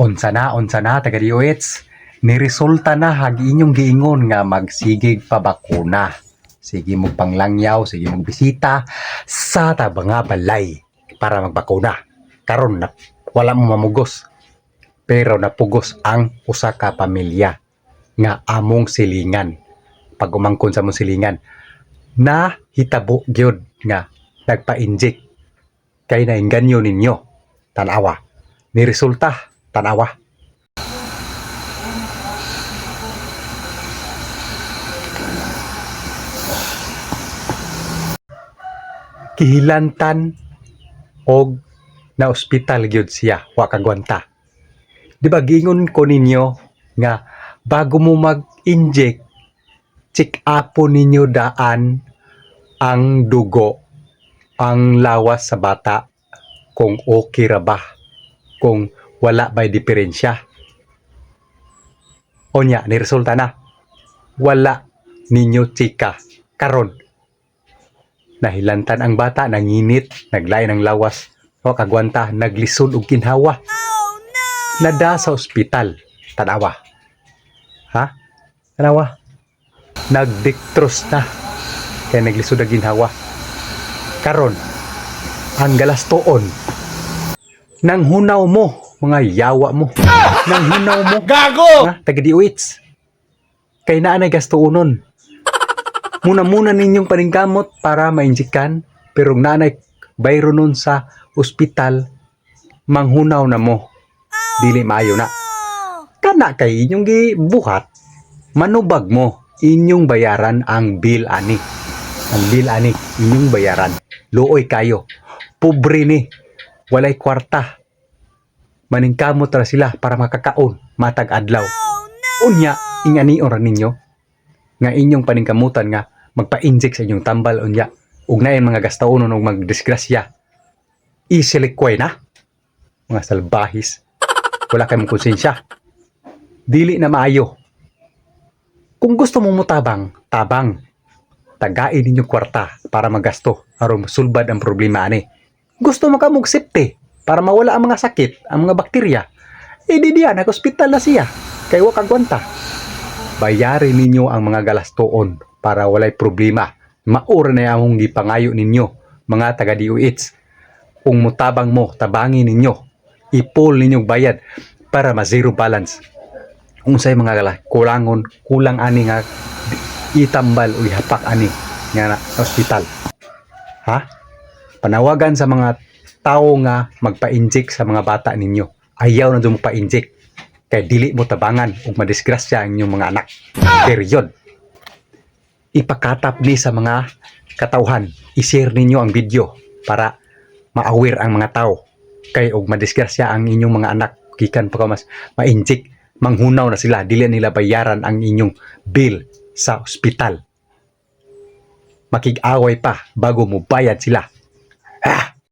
Unsa na taga DOH, niresulta na hagi inyong giingon nga magsigig pa bakuna. Sige mo panglangyaw, sige mo bisita sa tabanga balay para magbakuna. Karon na wala mo mamugos. Pero napugos ang usa ka pamilya nga among silingan. Pag umangkon sa mong silingan na hitabo gyud nga nagpa-inject kay nainganyo ninyo. Tanawa. Ni resulta tanawa. Kihilantan og na ospital gyud siya wa kagwanta. Di ba gingon ko ninyo nga bago mo mag-inject, check up ninyo daan ang dugo, ang lawas sa bata kung okay ra ba, kung wala ba'y diferensya. Onya, ni resulta na. Wala ninyo chika. Karon, nahilantan ang bata, nanginit, naglain ang lawas, o kagwanta, naglisod og kinhawa. Nada sa ospital. Tanawa. Ha? Tanawa. Nagdictros na. Kaya naglisod ang ginhawa. Karon, ang galastoon, nang hunaw mo, mga yawa mo. Nang hunaw mo. Gago! Ha? Taga-DOH. Kay naanay gastoonon. Muna-muna ninyong paningkamot para mainjikan, pero nanay bayro nun sa ospital, manghunaw na mo. Dili maayo na. Kana kay inyong gibuhat, manubag mo, inyong bayaran ang bill ani. Ang bill ani, inyong bayaran. Luoy kayo. Pobre ni. Walay kwarta. Maningkamot ra sila para makakaon, matag adlaw. Unya, ingani ora ninyo nga inyong paningkamutan nga magpa-inject sa inyong tambal unya. Ug naay mga gastaunon og magdisgrasya. Isilikway na. Mga salbahis. Wala kayong konsensya. Dili na maayo. Kung gusto mong mutabang, tabang. Tagain ninyong kwarta para magasto aron masulbad ang problema ani. Gusto mo ka mugsipte para mawala ang mga sakit, ang mga bakterya. Eh di diyan, nag-hospital na siya. Kaya wa kagwanta. Bayarin ninyo ang mga galastoon para walay problema. Maura na among gipangayo ninyo, mga taga-DOH. Kung mutabang mo, tabangin ninyo. I-pull ninyong bayad para ma-zero balance. Kung sa'y mga kulangon, kulang ani nga itambal o ihapak ani nga na hospital. Ha? Panawagan sa mga tao nga magpa-inject sa mga bata ninyo. Ayaw na doon pa-inject. Kaya dili mo tabangan o madisgrasya ang inyong mga anak. Period. Ipakatap ni sa mga katauhan. I-share ninyo ang video para ma-aware ang mga tao. Kaya og madisgrasya ang inyong mga anak. Gikan pa ka mas ma-inject. Manghunaw na sila. Dili nila bayaran ang inyong bill sa ospital. Makig-away pa bago mo bayad sila. Ah!